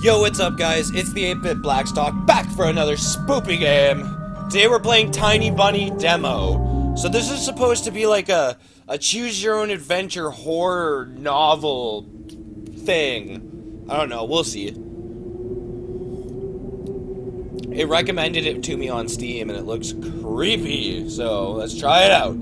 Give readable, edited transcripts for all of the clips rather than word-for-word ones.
Yo, what's up guys? It's the 8-bit Blackstock back for another spoopy game. Today we're playing Tiny Bunny Demo. So this is supposed to be like a choose your own adventure horror novel thing. I don't know, we'll see. It recommended it to me on Steam and it looks creepy, so let's try it out.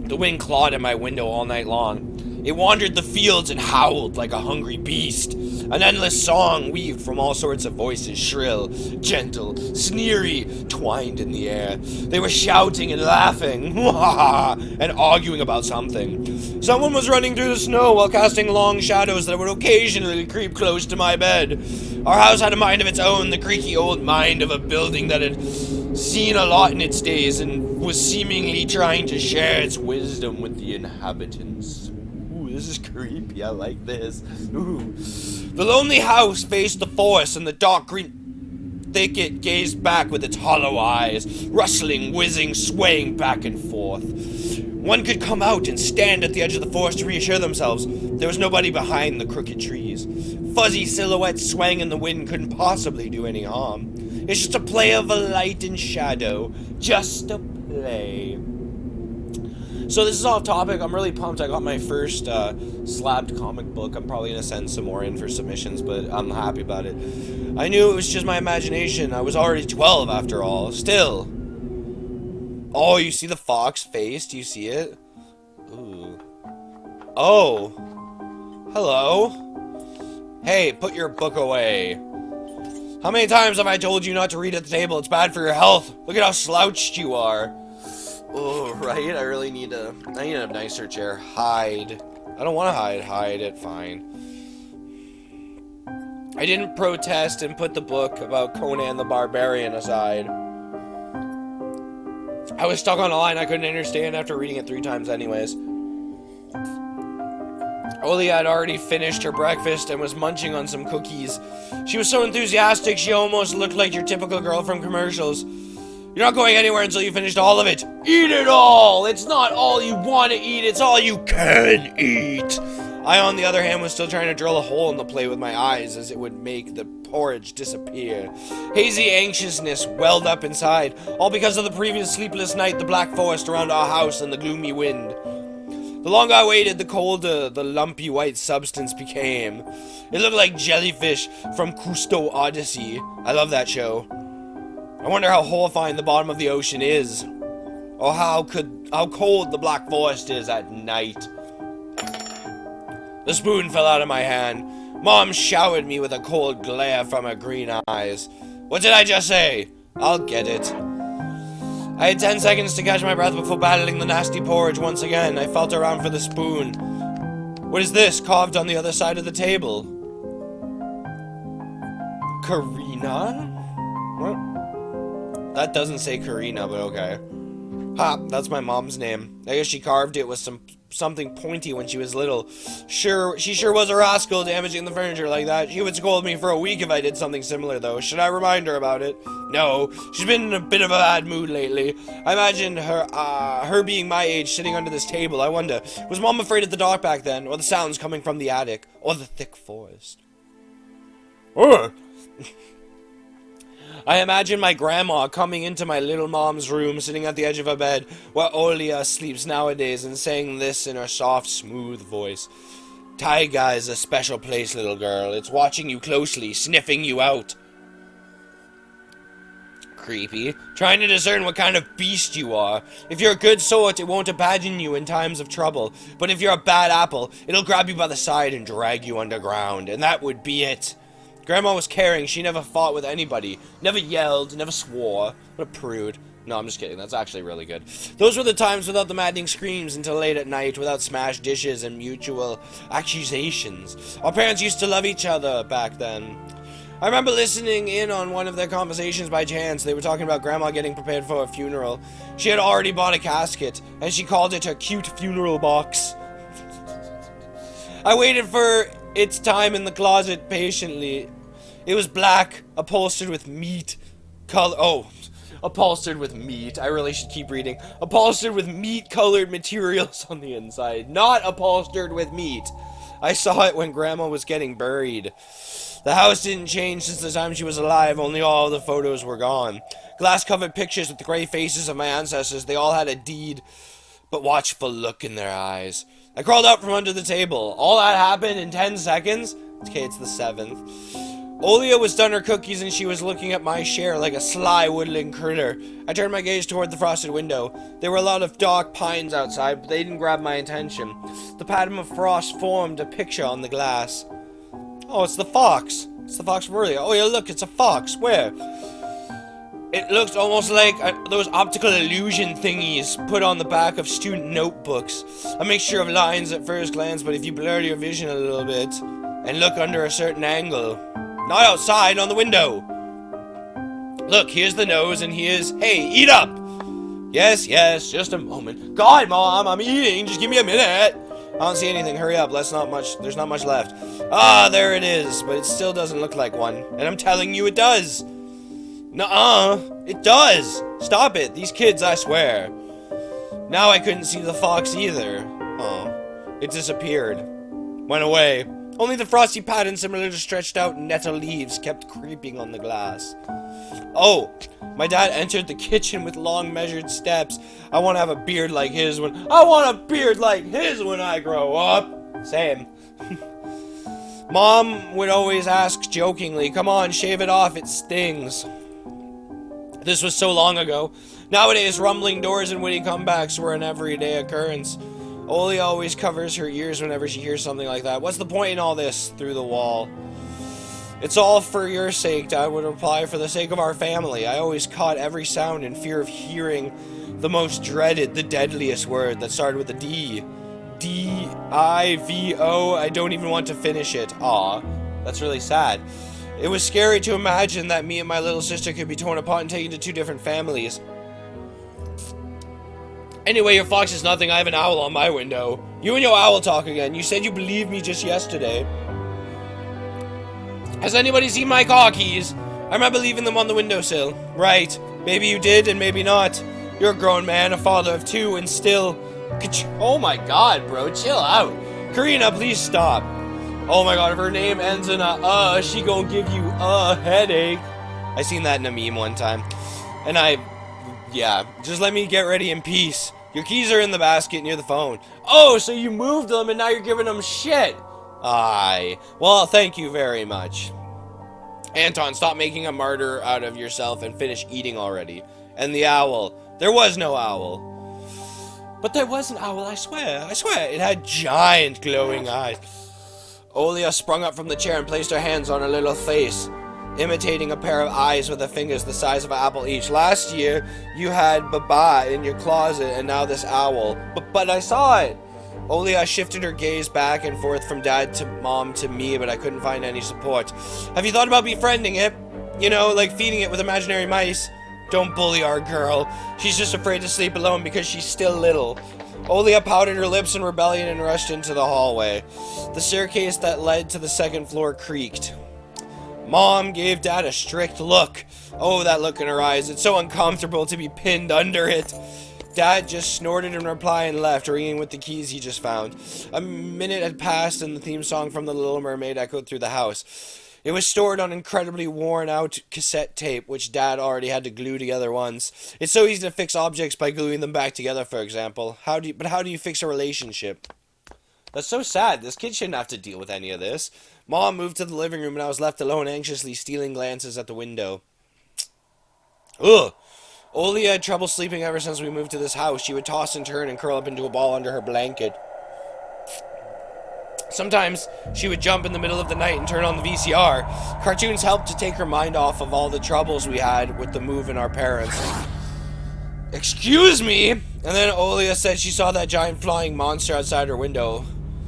The wind clawed at my window all night long. It wandered the fields and howled like a hungry beast. An endless song weaved from all sorts of voices, shrill, gentle, sneery, twined in the air. They were shouting and laughing, and arguing about something. Someone was running through the snow while casting long shadows that would occasionally creep close to my bed. Our house had a mind of its own, the creaky old mind of a building that had seen a lot in its days and was seemingly trying to share its wisdom with the inhabitants. This is creepy. I like this. Ooh. The lonely house faced the forest, and the dark green thicket gazed back with its hollow eyes, rustling, whizzing, swaying back and forth. One could come out and stand at the edge of the forest to reassure themselves there was nobody behind the crooked trees. Fuzzy silhouettes swaying in the wind couldn't possibly do any harm. It's just a play of a light and shadow. Just a play. So this is off topic. I'm really pumped. I got my first slabbed comic book. I'm probably going to send some more in for submissions, but I'm happy about it. I knew it was just my imagination. I was already 12 after all. Still. Oh, you see the fox face? Do you see it? Ooh. Oh. Hello. Hey, put your book away. How many times have I told you not to read at the table? It's bad for your health. Look at how slouched you are. Oh, right, I need a nicer chair. Hide. I don't want to hide. Hide it, fine. I didn't protest and put the book about Conan the Barbarian aside. I was stuck on a line I couldn't understand after reading it 3 times anyways. Oli had already finished her breakfast and was munching on some cookies. She was so enthusiastic she almost looked like your typical girl from commercials. You're not going anywhere until you finished all of it. Eat it all! It's not all you want to eat, it's all you can eat. I, on the other hand, was still trying to drill a hole in the plate with my eyes as it would make the porridge disappear. Hazy anxiousness welled up inside, all because of the previous sleepless night, the black forest around our house, and the gloomy wind. The longer I waited, the colder the lumpy white substance became. It looked like jellyfish from Cousteau Odyssey. I love that show. I wonder how horrifying the bottom of the ocean is. Or how cold the black forest is at night. The spoon fell out of my hand. Mom showered me with a cold glare from her green eyes. What did I just say? I'll get it. I had 10 seconds to catch my breath before battling the nasty porridge once again. I felt around for the spoon. What is this, carved on the other side of the table? Karina? What? That doesn't say Karina, but okay. Ha, that's my mom's name. I guess she carved it with something pointy when she was little. She sure was a rascal damaging the furniture like that. She would scold me for a week if I did something similar, though. Should I remind her about it? No. She's been in a bit of a bad mood lately. I imagined her being my age sitting under this table. I wonder, was Mom afraid of the dark back then? Or the sounds coming from the attic? Or the thick forest? I imagine my grandma coming into my little mom's room, sitting at the edge of her bed, where Olia sleeps nowadays, and saying this in her soft, smooth voice. Taiga is a special place, little girl. It's watching you closely, sniffing you out. Creepy. Trying to discern what kind of beast you are. If you're a good sort, it won't abandon you in times of trouble. But if you're a bad apple, it'll grab you by the side and drag you underground. And that would be it. Grandma was caring. She never fought with anybody. Never yelled, never swore. What a prude. No, I'm just kidding. That's actually really good. Those were the times without the maddening screams until late at night, without smashed dishes and mutual accusations. Our parents used to love each other back then. I remember listening in on one of their conversations by chance. They were talking about Grandma getting prepared for a funeral. She had already bought a casket, and she called it her cute funeral box. I waited for its time in the closet patiently. It was black, upholstered with meat upholstered with meat. I really should keep reading. Upholstered with meat-colored materials on the inside. Not upholstered with meat. I saw it when Grandma was getting buried. The house didn't change since the time she was alive, only all the photos were gone. Glass-covered pictures with the gray faces of my ancestors, they all had a deed but watchful look in their eyes. I crawled out from under the table. All that happened in 10 seconds? Okay, it's the 7th. Olia was done her cookies and she was looking at my share like a sly woodland critter. I turned my gaze toward the frosted window. There were a lot of dark pines outside, but they didn't grab my attention. The pattern of frost formed a picture on the glass. Oh, it's the fox. It's the fox from earlier. Oh yeah, look, it's a fox. Where? It looks almost like those optical illusion thingies put on the back of student notebooks. A mixture of lines at first glance, but if you blur your vision a little bit and look under a certain angle. Not outside, on the window. Look, here's the nose and here's... Hey, eat up! Yes, just a moment. God, Mom, I'm eating. Just give me a minute. I don't see anything. Hurry up. There's not much left. Ah, there it is. But it still doesn't look like one. And I'm telling you it does. Nuh-uh. It does. Stop it. These kids, I swear. Now I couldn't see the fox either. Oh. It disappeared. Went away. Only the frosty pattern similar to stretched out nettle leaves kept creeping on the glass. Oh. My dad entered the kitchen with long measured steps. I want to have a beard like his when I grow up. Same. Mom would always ask jokingly, "Come on, shave it off, it stings." This was so long ago. Nowadays, rumbling doors and witty comebacks were an everyday occurrence. Oli always covers her ears whenever she hears something like that. What's the point in all this? Through the wall. It's all for your sake, Dad would reply, for the sake of our family. I always caught every sound in fear of hearing the most dreaded, the deadliest word that started with a D. D-I-V-O. I don't even want to finish it. Aw, that's really sad. It was scary to imagine that me and my little sister could be torn apart and taken to two different families. Anyway, your fox is nothing. I have an owl on my window. You and your owl talk again. You said you believed me just yesterday. Has anybody seen my car keys? I remember leaving them on the windowsill. Right. Maybe you did and maybe not. You're a grown man, a father of two, and still... Oh my god, bro. Chill out. Karina, please stop. Oh my god, if her name ends in a she gonna give you a headache. I seen that in a meme one time. And yeah, just let me get ready in peace. Your keys are in the basket near the phone. Oh, so you moved them and now you're giving them shit. Aye. Well, thank you very much. Anton, stop making a martyr out of yourself and finish eating already. And the owl. There was no owl. But there was an owl, I swear. It had giant glowing eyes. Olia sprung up from the chair and placed her hands on her little face, imitating a pair of eyes with her fingers the size of an apple each. Last year, you had Baba in your closet, and now this owl. But I saw it. Olia shifted her gaze back and forth from Dad to Mom to me, but I couldn't find any support. Have you thought about befriending it? You know, like feeding it with imaginary mice? Don't bully our girl. She's just afraid to sleep alone because she's still little. Olia pouted her lips in rebellion and rushed into the hallway. The staircase that led to the second floor creaked. Mom gave Dad a strict look. Oh, that look in her eyes. It's so uncomfortable to be pinned under it. Dad just snorted in reply and left, ringing with the keys he just found. A minute had passed and the theme song from The Little Mermaid echoed through the house. It was stored on incredibly worn-out cassette tape, which Dad already had to glue together once. It's so easy to fix objects by gluing them back together, for example. How do you fix a relationship? That's so sad. This kid shouldn't have to deal with any of this. Mom moved to the living room and I was left alone, anxiously stealing glances at the window. Ugh! Olia had trouble sleeping ever since we moved to this house. She would toss and turn and curl up into a ball under her blanket. Sometimes she would jump in the middle of the night and turn on the VCR. Cartoons helped to take her mind off of all the troubles we had with the move and our parents. Excuse me! And then Olia said she saw that giant flying monster outside her window.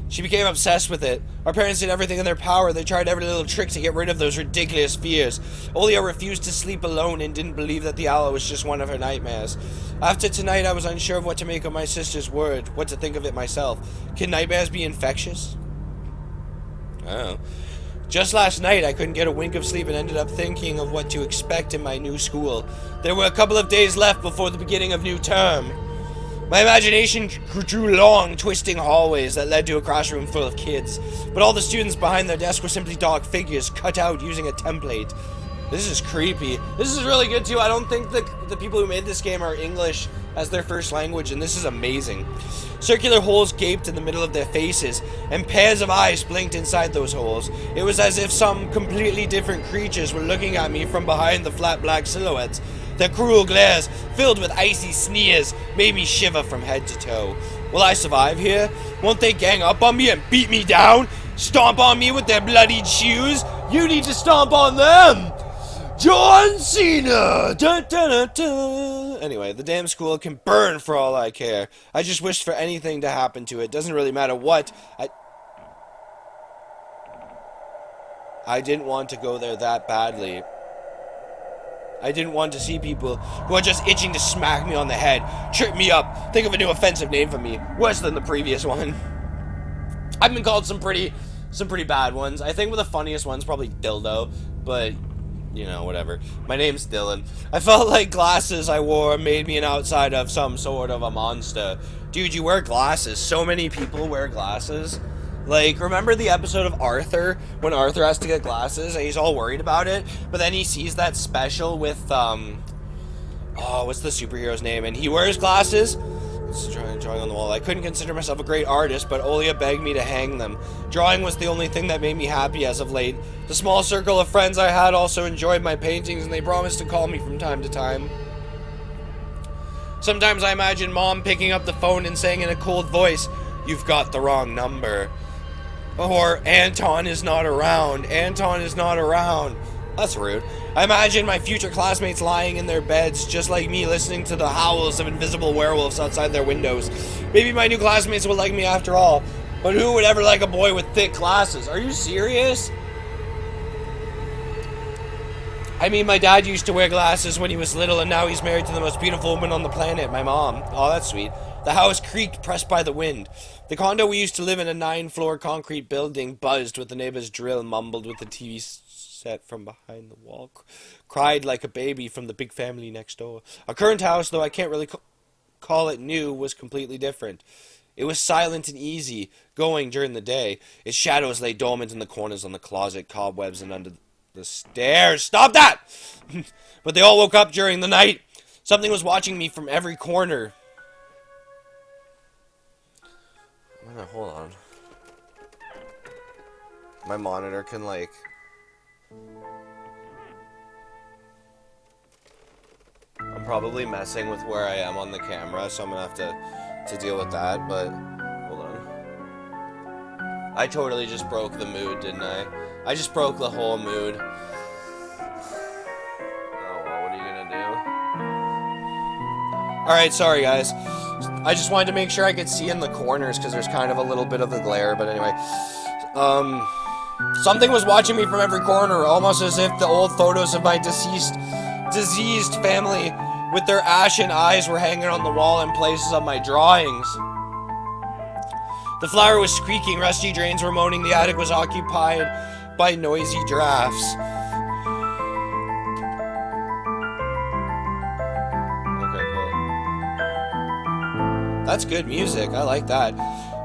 She became obsessed with it. Our parents did everything in their power. They tried every little trick to get rid of those ridiculous fears. Olia refused to sleep alone and didn't believe that the owl was just one of her nightmares. After tonight, I was unsure of what to make of my sister's word, what to think of it myself. Can nightmares be infectious? Oh. Just last night, I couldn't get a wink of sleep and ended up thinking of what to expect in my new school. There were a couple of days left before the beginning of new term. My imagination drew long, twisting hallways that led to a classroom full of kids, but all the students behind their desks were simply dark figures cut out using a template. This is creepy. This is really good too. I don't think the people who made this game are English as their first language, and this is amazing. Circular holes gaped in the middle of their faces, and pairs of eyes blinked inside those holes. It was as if some completely different creatures were looking at me from behind the flat black silhouettes. Their cruel glares, filled with icy sneers, made me shiver from head to toe. Will I survive here? Won't they gang up on me and beat me down? Stomp on me with their bloodied shoes? You need to stomp on them! John Cena! Dun, dun, dun, dun. Anyway, the damn school can burn for all I care. I just wished for anything to happen to it. Doesn't really matter what. I didn't want to go there that badly. I didn't want to see people who are just itching to smack me on the head, trip me up, think of a new offensive name for me, worse than the previous one. I've been called some pretty bad ones. I think the funniest one's probably dildo, but you know, whatever. My name's Dylan. I felt like glasses I wore made me an outside of some sort of a monster. Dude, you wear glasses. So many people wear glasses. Like, remember the episode of Arthur, when Arthur has to get glasses, and he's all worried about it, but then he sees that special with, what's the superhero's name, and he wears glasses? It's drawing on the wall. I couldn't consider myself a great artist, but Olia begged me to hang them. Drawing was the only thing that made me happy as of late. The small circle of friends I had also enjoyed my paintings, and they promised to call me from time to time. Sometimes I imagine Mom picking up the phone and saying in a cold voice, "You've got the wrong number." Or, "Anton is not around. Anton is not around." That's rude. I imagine my future classmates lying in their beds, just like me, listening to the howls of invisible werewolves outside their windows. Maybe my new classmates will like me after all. But who would ever like a boy with thick glasses? Are you serious? I mean, my dad used to wear glasses when he was little, and now he's married to the most beautiful woman on the planet, my mom. Oh, that's sweet. The house creaked, pressed by the wind. The condo we used to live in, a 9-floor concrete building, buzzed with the neighbor's drill, mumbled with the TV set from behind the wall, cried like a baby from the big family next door. Our current house, though I can't really call it new, was completely different. It was silent and easy going during the day. Its shadows lay dormant in the corners on the closet, cobwebs, and under the stairs. Stop that! But they all woke up during the night. Something was watching me from every corner. Hold on. My monitor can, like... I'm probably messing with where I am on the camera, so I'm gonna have to deal with that, but... Hold on. I totally just broke the mood, didn't I? I just broke the whole mood. Oh, well, what are you gonna do? Alright, sorry, guys. I just wanted to make sure I could see in the corners, because there's kind of a little bit of the glare, but anyway. Something was watching me from every corner, almost as if the old photos of my diseased family with their ashen eyes were hanging on the wall in places of my drawings. The flour was squeaking, rusty drains were moaning, the attic was occupied by noisy drafts. Okay, cool. That's good music, I like that.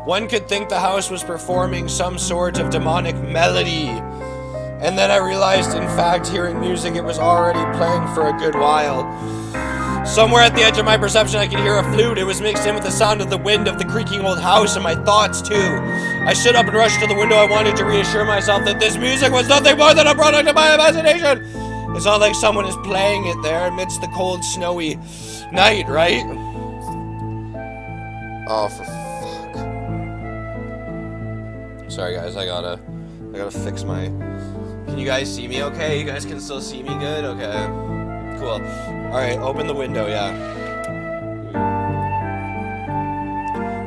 One could think the house was performing some sort of demonic melody. And then I realized, in fact, hearing music, it was already playing for a good while. Somewhere at the edge of my perception, I could hear a flute. It was mixed in with the sound of the wind of the creaking old house and my thoughts, too. I stood up and rushed to the window. I wanted to reassure myself that this music was nothing more than a product of my imagination. It's not like someone is playing it there amidst the cold, snowy night, right? Oh, for fuck. Sorry, guys, I gotta fix my... Can you guys see me okay? You guys can still see me good? Okay. Cool. Alright, open the window, yeah.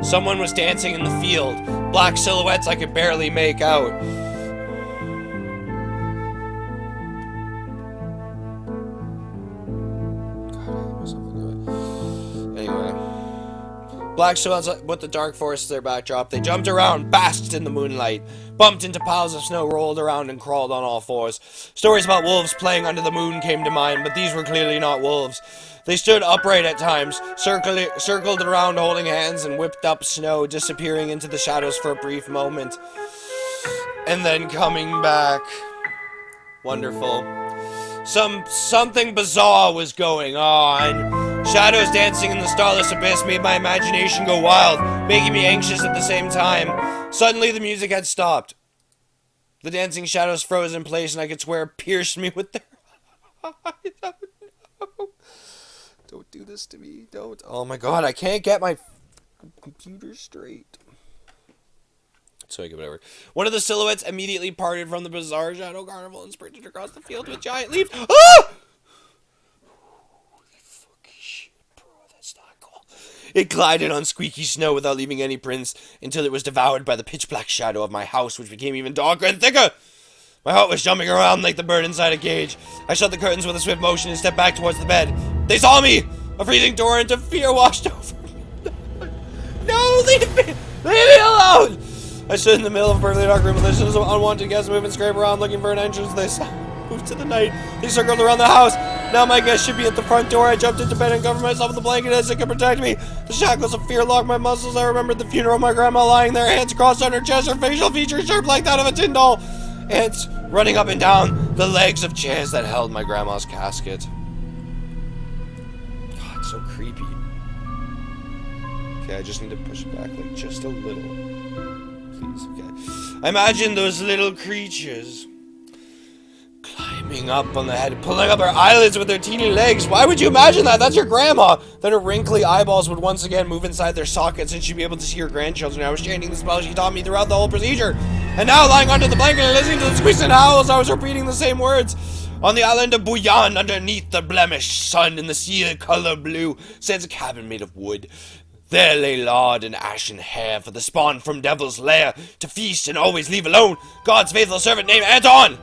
Someone was dancing in the field. Black silhouettes I could barely make out. God, I must have to do it. Anyway. Black silhouettes with the dark forest as their backdrop. They jumped around, basked in the moonlight, bumped into piles of snow, rolled around, and crawled on all fours. Stories about wolves playing under the moon came to mind, but these were clearly not wolves. They stood upright at times, circled around holding hands, and whipped up snow, disappearing into the shadows for a brief moment. And then coming back. Wonderful. Something bizarre was going on. Shadows dancing in the starless abyss made my imagination go wild, making me anxious at the same time. Suddenly the music had stopped. The dancing shadows froze in place, and I could swear pierced me with their eyes. Oh, no. Don't do this to me. Don't. Oh my god, I can't get my computer straight. So whatever. One of the silhouettes immediately parted from the bizarre shadow carnival and sprinted across the field with giant leaps. Ah! Holy fucking shit, bro. That's not cool. It glided on squeaky snow without leaving any prints until it was devoured by the pitch black shadow of my house, which became even darker and thicker. My heart was jumping around like the bird inside a cage. I shut the curtains with a swift motion and stepped back towards the bed. They saw me! A freezing torrent of fear washed over me. No, leave me! Leave me alone! I stood in the middle of a perfectly dark room and listened to unwanted guests move and scrape around looking for an entrance. They moved to the night. They circled around the house. Now my guests should be at the front door. I jumped into bed and covered myself with a blanket as it could protect me. The shackles of fear locked my muscles. I remembered the funeral of my grandma lying there, hands crossed on her chest, her facial features sharp like that of a tin doll. Ants running up and down the legs of chairs that held my grandma's casket. God, it's so creepy. Okay, I just need to push it back like just a little. Please, okay. Imagine those little creatures climbing up on the head, pulling up her eyelids with their teeny legs. Why would you imagine that? That's your grandma. Then her wrinkly eyeballs would once again move inside their sockets and she'd be able to see her grandchildren. I was chanting the spell she taught me throughout the whole procedure. And now, lying under the blanket and listening to the squeaks howls, I was repeating the same words. On the island of Bouillon, underneath the blemished sun in the sea of color blue, stands a cabin made of wood. There lay lard and ashen hair for the spawn from devil's lair, to feast and always leave alone. God's faithful servant named Anton.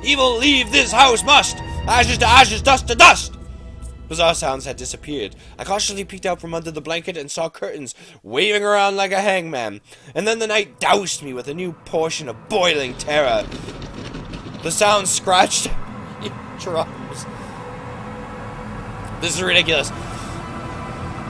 Evil leave this house must. Ashes to ashes, dust to dust. Bizarre sounds had disappeared. I cautiously peeked out from under the blanket and saw curtains waving around like a hangman. And then the night doused me with a new portion of boiling terror. The sound scratched drums. This is ridiculous.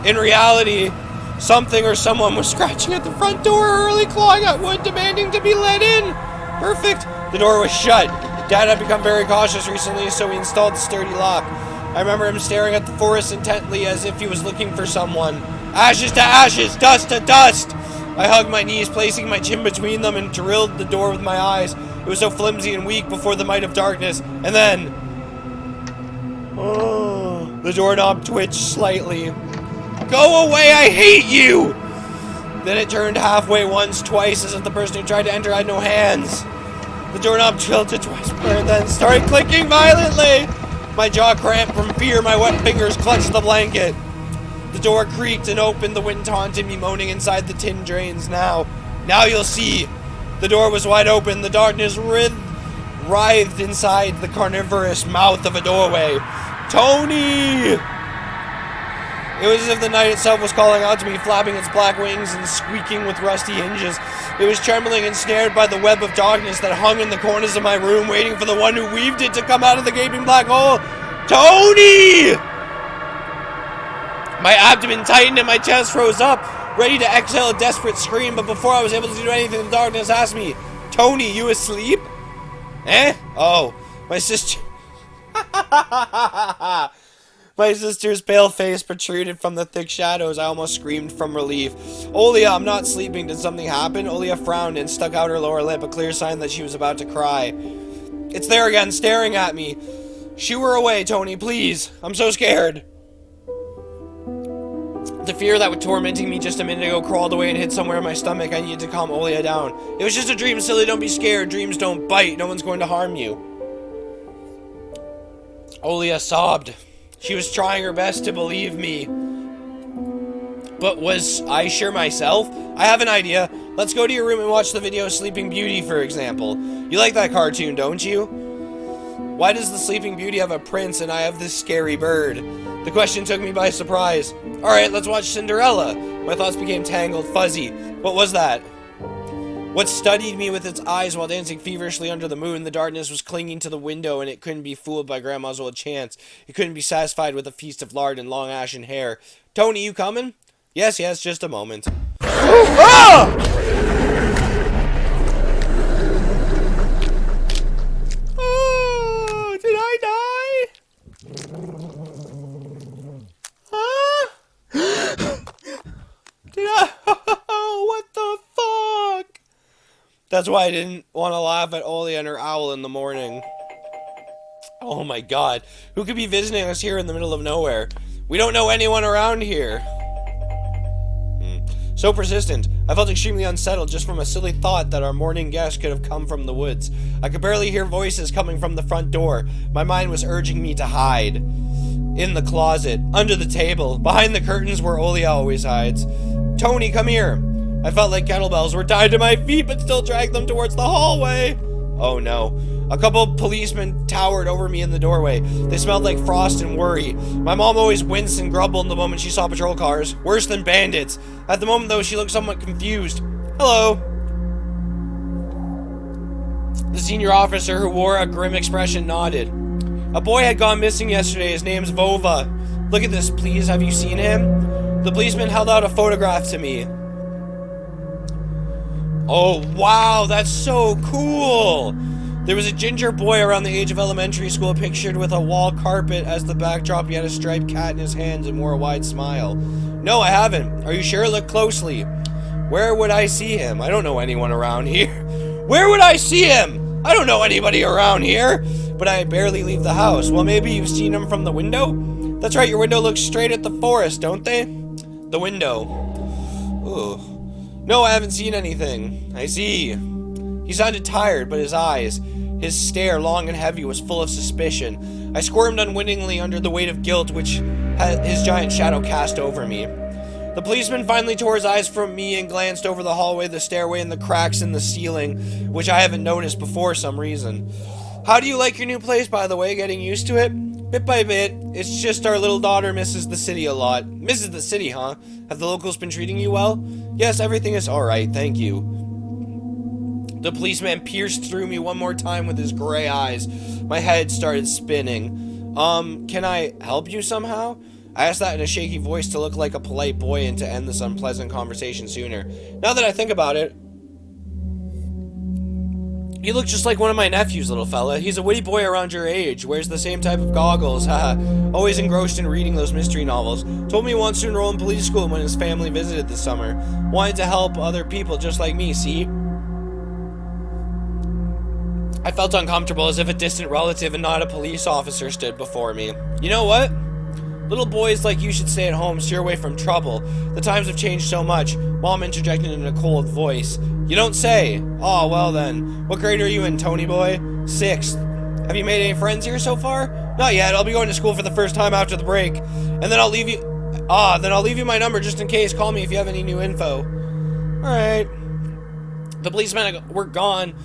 In reality, something or someone was scratching at the front door, early clawing at wood, demanding to be let in. Perfect. The door was shut. Dad had become very cautious recently, so he installed the sturdy lock. I remember him staring at the forest intently as if he was looking for someone. Ashes to ashes, dust to dust. I hugged my knees, placing my chin between them, and drilled the door with my eyes. It was so flimsy and weak before the might of darkness. And then... oh, the doorknob twitched slightly. Go away, I hate you! Then it turned halfway once, twice, as if the person who tried to enter had no hands. The doorknob tilted twice more and then started clicking violently. My jaw cramped from fear, my wet fingers clutched the blanket. The door creaked and opened, the wind taunted me, moaning inside the tin drains. Now you'll see. The door was wide open, the darkness writhed inside the carnivorous mouth of a doorway. Tony! It was as if the night itself was calling out to me, flapping its black wings and squeaking with rusty hinges. It was trembling and snared by the web of darkness that hung in the corners of my room, waiting for the one who weaved it to come out of the gaping black hole. Tony! My abdomen tightened and my chest rose up, ready to exhale a desperate scream, but before I was able to do anything, the darkness asked me, Tony, you asleep? Eh? Oh, my sister... My sister's pale face protruded from the thick shadows. I almost screamed from relief. Olia, I'm not sleeping. Did something happen? Olia frowned and stuck out her lower lip, a clear sign that she was about to cry. It's there again, staring at me. Shoo her away, Tony, please. I'm so scared. The fear that was tormenting me just a minute ago crawled away and hid somewhere in my stomach. I needed to calm Olia down. It was just a dream, silly. Don't be scared. Dreams don't bite. No one's going to harm you. Olia sobbed. She was trying her best to believe me. But was I sure myself? I have an idea. Let's go to your room and watch the video Sleeping Beauty, for example. You like that cartoon, don't you? Why does the Sleeping Beauty have a prince and I have this scary bird? The question took me by surprise. Alright, let's watch Cinderella. My thoughts became tangled, fuzzy. What was that? What studied me with its eyes while dancing feverishly under the moon? The darkness was clinging to the window, and it couldn't be fooled by Grandma's old chants. It couldn't be satisfied with a feast of lard and long ashen hair. Tony, you coming? Yes, just a moment. Ah! Oh, did I die? Huh? Did I? What the fuck? That's why I didn't want to laugh at Olia and her owl in the morning. Oh my god. Who could be visiting us here in the middle of nowhere? We don't know anyone around here. So persistent. I felt extremely unsettled just from a silly thought that our morning guest could have come from the woods. I could barely hear voices coming from the front door. My mind was urging me to hide. In the closet, under the table, behind the curtains where Olia always hides. Tony, come here. I felt like kettlebells were tied to my feet but still dragged them towards the hallway. Oh no. A couple of policemen towered over me in the doorway. They smelled like frost and worry. My mom always winced and grumbled the moment she saw patrol cars. Worse than bandits. At the moment, though, she looked somewhat confused. Hello. The senior officer, who wore a grim expression, nodded. A boy had gone missing yesterday. His name's Vova. Look at this, please. Have you seen him? The policeman held out a photograph to me. Oh, wow. That's so cool. There was a ginger boy around the age of elementary school pictured with a wall carpet as the backdrop. He had a striped cat in his hands and wore a wide smile. No, I haven't. Are you sure? Look closely. Where would I see him? I don't know anyone around here. Where would I see him? I don't know anybody around here. But I barely leave the house. Well, maybe you've seen him from the window? That's right, your window looks straight at the forest, don't they? The window. Ooh. No, I haven't seen anything. I see. He sounded tired, but his eyes, his stare, long and heavy, was full of suspicion. I squirmed unwittingly under the weight of guilt which his giant shadow cast over me. The policeman finally tore his eyes from me and glanced over the hallway, the stairway, and the cracks in the ceiling, which I haven't noticed before some reason. How do you like your new place, by the way? Getting used to it? Bit by bit. It's just our little daughter misses the city a lot. Misses the city, huh? Have the locals been treating you well? Yes, everything is alright, thank you. The policeman pierced through me one more time with his gray eyes. My head started spinning. Can I help you somehow? I asked that in a shaky voice to look like a polite boy and to end this unpleasant conversation sooner. Now that I think about it, you look just like one of my nephews, little fella. He's a witty boy around your age, wears the same type of goggles, haha. Always engrossed in reading those mystery novels. Told me he wants to enroll in police school when his family visited this summer. Wanted to help other people just like me, see? I felt uncomfortable, as if a distant relative and not a police officer stood before me. You know what? Little boys like you should stay at home, steer away from trouble. The times have changed so much. Mom interjected in a cold voice. You don't say. Oh, well then. What grade are you in, Tony boy? 6th. Have you made any friends here so far? Not yet. I'll be going to school for the first time after the break. And then I'll leave you... then I'll leave you my number just in case. Call me if you have any new info. Alright. The policemen were gone,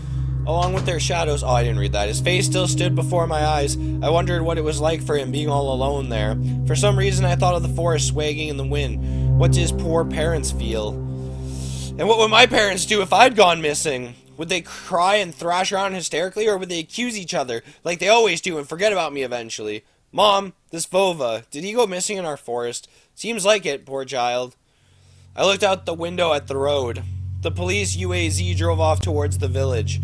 along with their shadows. Oh, I didn't read that. His face still stood before my eyes. I wondered what it was like for him being all alone there. For some reason, I thought of the forest swaying in the wind. What did his poor parents feel? And what would my parents do if I'd gone missing? Would they cry and thrash around hysterically, or would they accuse each other, like they always do, and forget about me eventually? Mom, this Vova, did he go missing in our forest? Seems like it, poor child. I looked out the window at the road. The police UAZ drove off towards the village.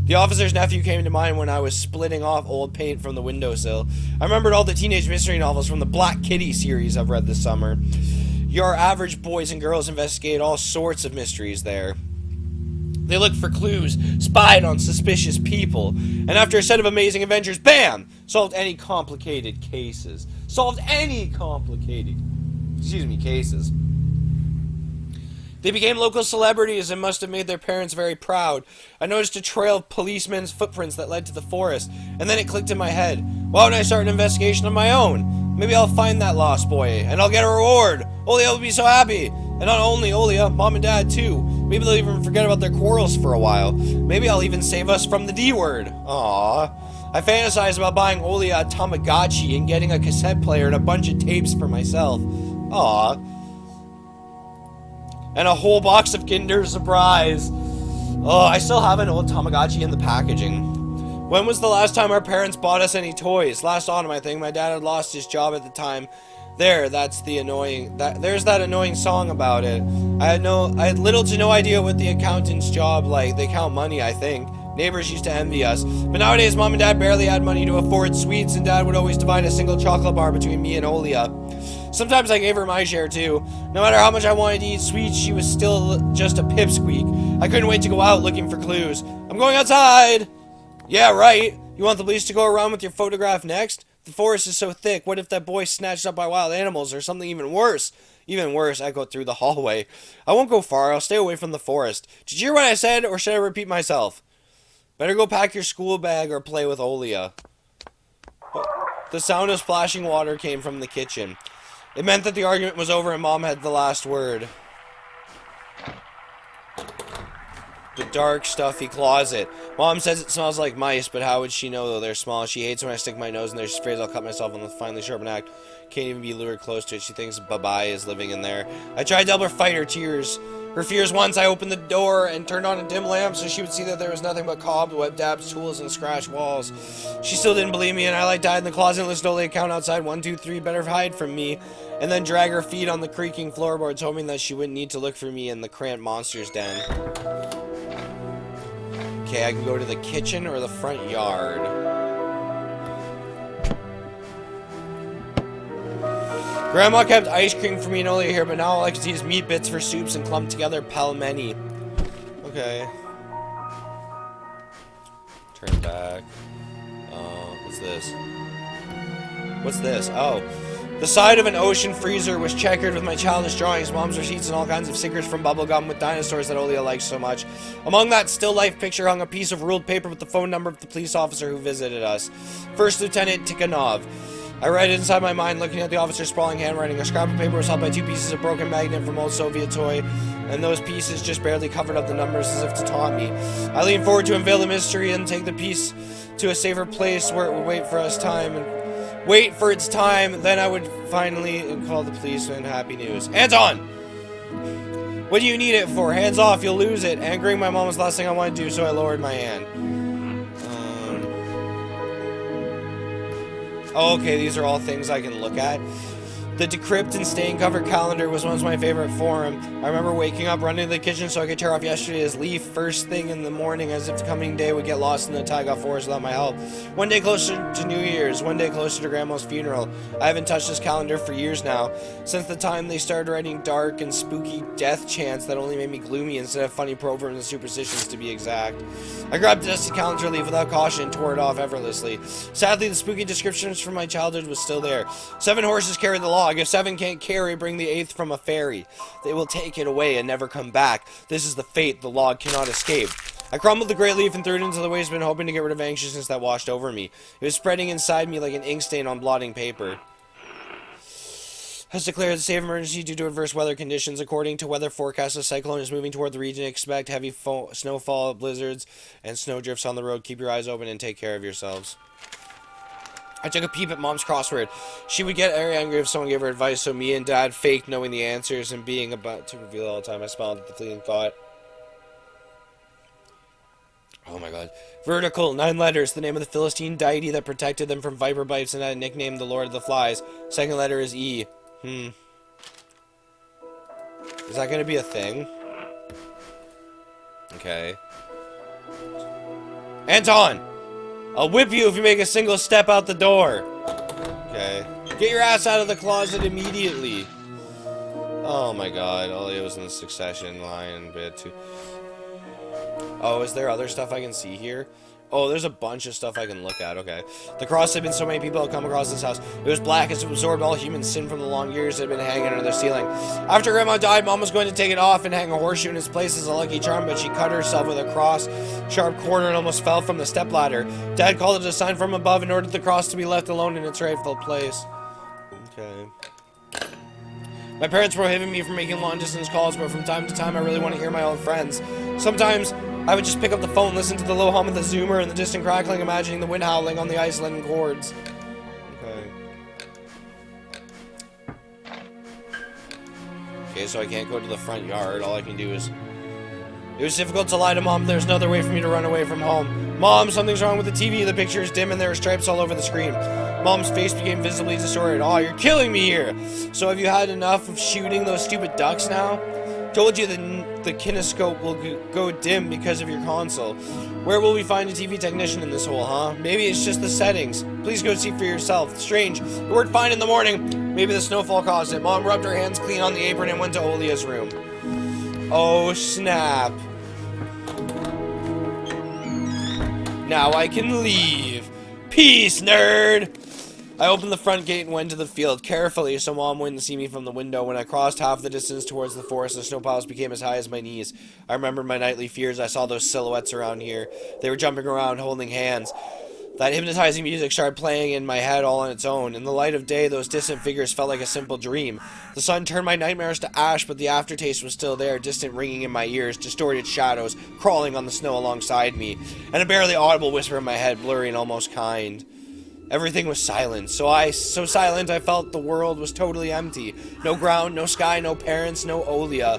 The officer's nephew came to mind when I was splitting off old paint from the windowsill. I remembered all the teenage mystery novels from the Black Kitty series I've read this summer. Your average boys and girls investigate all sorts of mysteries there. They looked for clues, spied on suspicious people, and after a set of amazing adventures, bam! Solved any complicated cases. Cases. They became local celebrities and must have made their parents very proud. I noticed a trail of policemen's footprints that led to the forest, and then it clicked in my head. Why don't I start an investigation of my own? Maybe I'll find that lost boy, and I'll get a reward. Olia will be so happy. And not only Olia, Mom and Dad too. Maybe they'll even forget about their quarrels for a while. Maybe I'll even save us from the D word. Aww. I fantasized about buying Olia a Tamagotchi and getting a cassette player and a bunch of tapes for myself. Aww. And a whole box of Kinder Surprise. Oh, I still have an old Tamagotchi in the packaging. When was the last time our parents bought us any toys? Last autumn, I think. My dad had lost his job at the time. There's that annoying song about it. I had little to no idea what the accountant's job like. They count money, I think. Neighbors used to envy us. But nowadays, Mom and Dad barely had money to afford sweets, and Dad would always divide a single chocolate bar between me and Olia. Sometimes I gave her my share, too. No matter how much I wanted to eat sweets, she was still just a pipsqueak. I couldn't wait to go out looking for clues. I'm going outside! Yeah, right. You want the police to go around with your photograph next? The forest is so thick. What if that boy's snatched up by wild animals or something even worse? Even worse, I go through the hallway. I won't go far. I'll stay away from the forest. Did you hear what I said, or should I repeat myself? Better go pack your school bag or play with Olia. The sound of splashing water came from the kitchen. It meant that the argument was over and Mom had the last word. The dark, stuffy closet. Mom says it smells like mice, but how would she know, though they're small? She hates when I stick my nose in there. She's afraid I'll cut myself on the finely sharpened act. Can't even be lured close to it. She thinks Bye-Bye is living in there. I tried to help her fight her fears once. I opened the door and turned on a dim lamp so she would see that there was nothing but cobweb dabs, tools, and scratched walls. She still didn't believe me, and I died in the closet and listened to Olia count outside. 1, 2, 3, better hide from me. And then drag her feet on the creaking floorboards, hoping that she wouldn't need to look for me in the cramped monster's den. Okay, I can go to the kitchen or the front yard. Grandma kept ice cream for me and Olia here, but now all I can see is meat bits for soups and clumped together pelmeni. Okay. Turn back. What's this? What's this? Oh. The side of an ocean freezer was checkered with my childish drawings, Mom's receipts, and all kinds of stickers from bubblegum with dinosaurs that Olia likes so much. Among that still life picture hung a piece of ruled paper with the phone number of the police officer who visited us. First Lieutenant Tikhonov. I read it inside my mind, looking at the officer's sprawling handwriting. A scrap of paper was held by 2 pieces of broken magnet from old Soviet toy, and those pieces just barely covered up the numbers as if to taunt me. I leaned forward to unveil the mystery and take the piece to a safer place where it would wait for its time. Then I would finally call the policeman. Happy news. Hands on! What do you need it for? Hands off, you'll lose it. Angering my mom was the last thing I wanted to do, so I lowered my hand. Oh, okay, these are all things I can look at. The decrypt and stain-covered calendar was once my favorite form. I remember waking up, running to the kitchen so I could tear off yesterday's leaf first thing in the morning, as if the coming day would get lost in the taiga forest without my help. One day closer to New Year's, one day closer to Grandma's funeral. I haven't touched this calendar for years now, since the time they started writing dark and spooky death chants that only made me gloomy instead of funny proverbs and superstitions, to be exact. I grabbed the dusty calendar leaf without caution and tore it off effortlessly. Sadly, the spooky descriptions from my childhood was still there. 7 horses carried the log. If 7 can't carry, bring the 8th from a fairy. They will take it away and never come back. This is the fate the log cannot escape. I crumbled the great leaf and threw it into the waste bin, hoping to get rid of anxiousness that washed over me. It was spreading inside me like an ink stain on blotting paper. Has declared a state of emergency due to adverse weather conditions. According to weather forecasts, a cyclone is moving toward the region. Expect heavy snowfall, blizzards, and snowdrifts on the road. Keep your eyes open and take care of yourselves. I took a peep at Mom's crossword. She would get very angry if someone gave her advice, so me and Dad faked knowing the answers and being about to reveal all the time. I smiled at the fleeting thought. Oh my god. Vertical, 9 letters. The name of the Philistine deity that protected them from viper bites and had nicknamed the Lord of the Flies. Second letter is E. Is that going to be a thing? Okay. Anton! I'll whip you if you make a single step out the door. Okay. Get your ass out of the closet immediately. Oh my god. Olia was in the succession line bit too. Oh, is there other stuff I can see here? Oh, there's a bunch of stuff I can look at. Okay. The cross had been so many people had come across this house. It was black as it absorbed all human sin from the long years that had been hanging under the ceiling. After Grandma died, Mom was going to take it off and hang a horseshoe in its place as a lucky charm, but she cut herself with a cross, sharp corner, and almost fell from the stepladder. Dad called it a sign from above and ordered the cross to be left alone in its rightful place. Okay. My parents prohibited me from making long-distance calls, but from time to time I really want to hear my old friends. Sometimes I would just pick up the phone, listen to the low hum of the zoomer and the distant crackling, imagining the wind howling on the Iceland chords. Okay. Okay, so I can't go to the front yard. All I can do is... It was difficult to lie to Mom. There's no other way for me to run away from home. Mom, something's wrong with the TV. The picture is dim and there are stripes all over the screen. Mom's face became visibly distorted. Oh, you're killing me here. So have you had enough of shooting those stupid ducks now? Told you the kinescope will go dim because of your console. Where will we find a TV technician in this hole, huh? Maybe it's just the settings. Please go see for yourself. Strange. It worked fine in the morning. Maybe the snowfall caused it. Mom rubbed her hands clean on the apron and went to Olia's room. Oh, snap. Now I can leave. Peace, nerd! I opened the front gate and went to the field carefully so Mom wouldn't see me from the window. When I crossed half the distance towards the forest, the snow piles became as high as my knees. I remembered my nightly fears. I saw those silhouettes around here. They were jumping around, holding hands. That hypnotizing music started playing in my head all on its own. In the light of day, those distant figures felt like a simple dream. The sun turned my nightmares to ash, but the aftertaste was still there, distant ringing in my ears, distorted shadows crawling on the snow alongside me, and a barely audible whisper in my head, blurry and almost kind. Everything was silent, so silent I felt the world was totally empty. No ground, no sky, no parents, no Olia.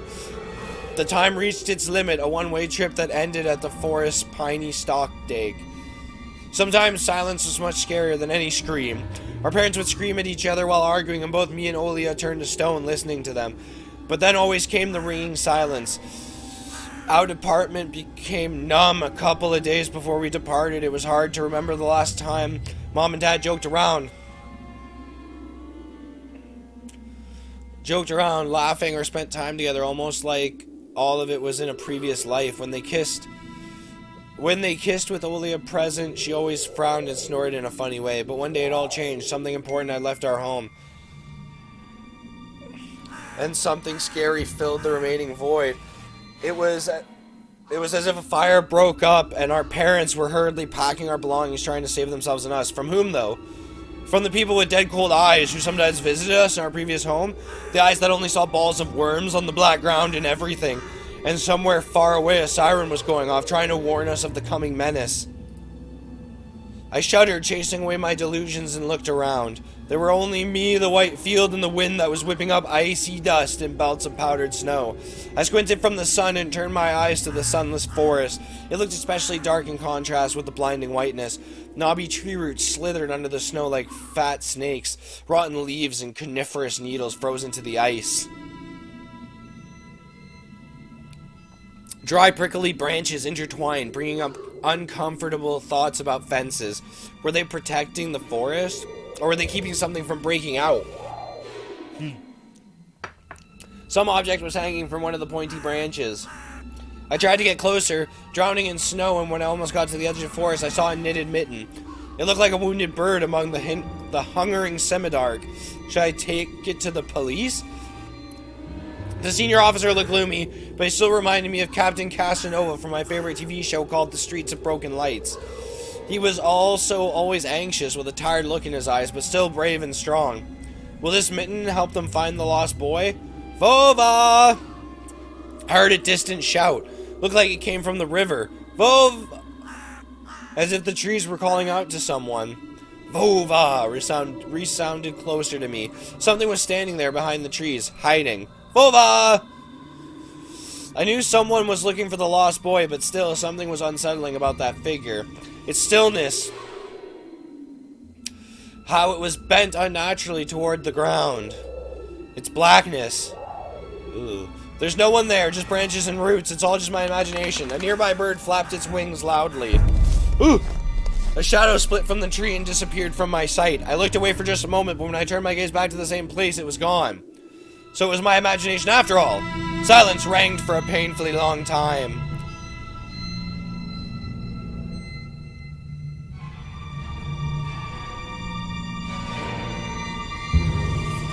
The time reached its limit, a one-way trip that ended at the forest's piney stock dig. Sometimes silence was much scarier than any scream. Our parents would scream at each other while arguing, and both me and Olia turned to stone listening to them. But then always came the ringing silence. Our apartment became numb a couple of days before we departed. It was hard to remember the last time Mom and Dad joked around, laughing, or spent time together, almost like all of it was in a previous life. When they kissed with Olia present, she always frowned and snorted in a funny way. But one day it all changed. Something important had left our home, and something scary filled the remaining void. It was as if a fire broke up and our parents were hurriedly packing our belongings, trying to save themselves and us. From whom, though? From the people with dead cold eyes who sometimes visited us in our previous home. The eyes that only saw balls of worms on the black ground and everything. And somewhere far away a siren was going off, trying to warn us of the coming menace. I shuddered, chasing away my delusions, and looked around. There were only me, the white field, and the wind that was whipping up icy dust and belts of powdered snow. I squinted from the sun and turned my eyes to the sunless forest. It looked especially dark in contrast with the blinding whiteness. Knobby tree roots slithered under the snow like fat snakes, rotten leaves and coniferous needles frozen to the ice. Dry, prickly branches intertwined, bringing up uncomfortable thoughts about fences. Were they protecting the forest? Or were they keeping something from breaking out? Some object was hanging from one of the pointy branches. I tried to get closer, drowning in snow, and when I almost got to the edge of the forest, I saw a knitted mitten. It looked like a wounded bird among the hungering semi-dark. Should I take it to the police? The senior officer looked gloomy, but he still reminded me of Captain Casanova from my favorite TV show called The Streets of Broken Lights. He was also always anxious, with a tired look in his eyes, but still brave and strong. Will this mitten help them find the lost boy? Vova! I heard a distant shout. Looked like it came from the river. Vova! As if the trees were calling out to someone. Vova! Resounded closer to me. Something was standing there behind the trees, hiding. Vova! I knew someone was looking for the lost boy, but still, something was unsettling about that figure. Its stillness. How it was bent unnaturally toward the ground. Its blackness. Ooh. There's no one there, just branches and roots. It's all just my imagination. A nearby bird flapped its wings loudly. Ooh! A shadow split from the tree and disappeared from my sight. I looked away for just a moment, but when I turned my gaze back to the same place, it was gone. So it was my imagination after all. Silence reigned for a painfully long time.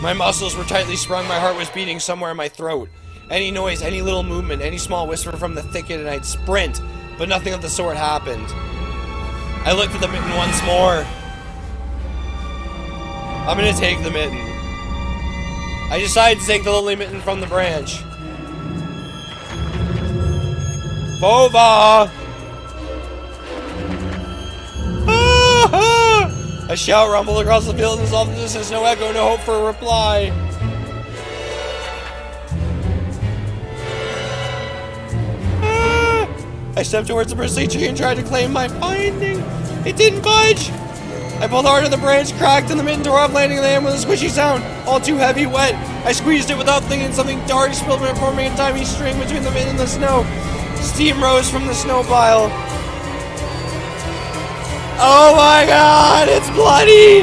My muscles were tightly sprung, my heart was beating somewhere in my throat. Any noise, any little movement, any small whisper from the thicket, and I'd sprint, but nothing of the sort happened. I looked at the mitten once more. I'm gonna take the mitten. I decided to take the lonely mitten from the branch. Bova! Ah! A shout rumbled across the field and is off in the distance. No echo, no hope for a reply. Ah! I stepped towards the bristly tree and tried to claim my finding. It didn't budge. I pulled hard on the branch, cracked, and the mitten tore off, landing on the hand with a squishy sound. All too heavy, wet. I squeezed it without thinking. Something dark spilled from it, forming a tiny string between the mitten and the snow. Steam rose from the snow pile. Oh my god, it's bloody!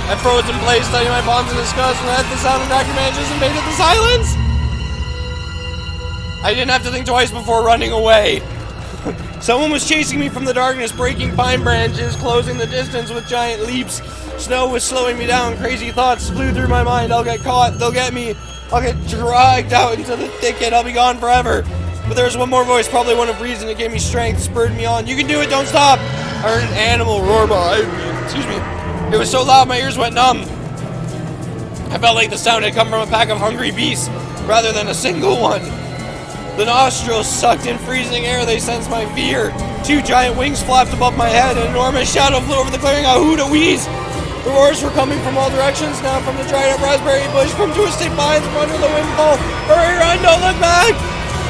I froze in place, studying my palms in disgust, and at the sound of necromancers invaded the silence. I didn't have to think twice before running away. Someone was chasing me from the darkness, breaking pine branches, closing the distance with giant leaps. Snow was slowing me down. Crazy thoughts flew through my mind. I'll get caught. They'll get me. I'll get dragged out into the thicket. I'll be gone forever. But there was one more voice, probably one of reason. It gave me strength, spurred me on. You can do it. Don't stop. I heard an animal roar behind me. Excuse me. It was so loud my ears went numb. I felt like the sound had come from a pack of hungry beasts rather than a single one. The nostrils sucked in freezing air. They sensed my fear. Two giant wings flapped above my head. An enormous shadow flew over the clearing. A hoot, a wheeze. The roars were coming from all directions. Now from the dried up raspberry bush, from twisted vines, from under the windfall. Hurry, run, don't look back.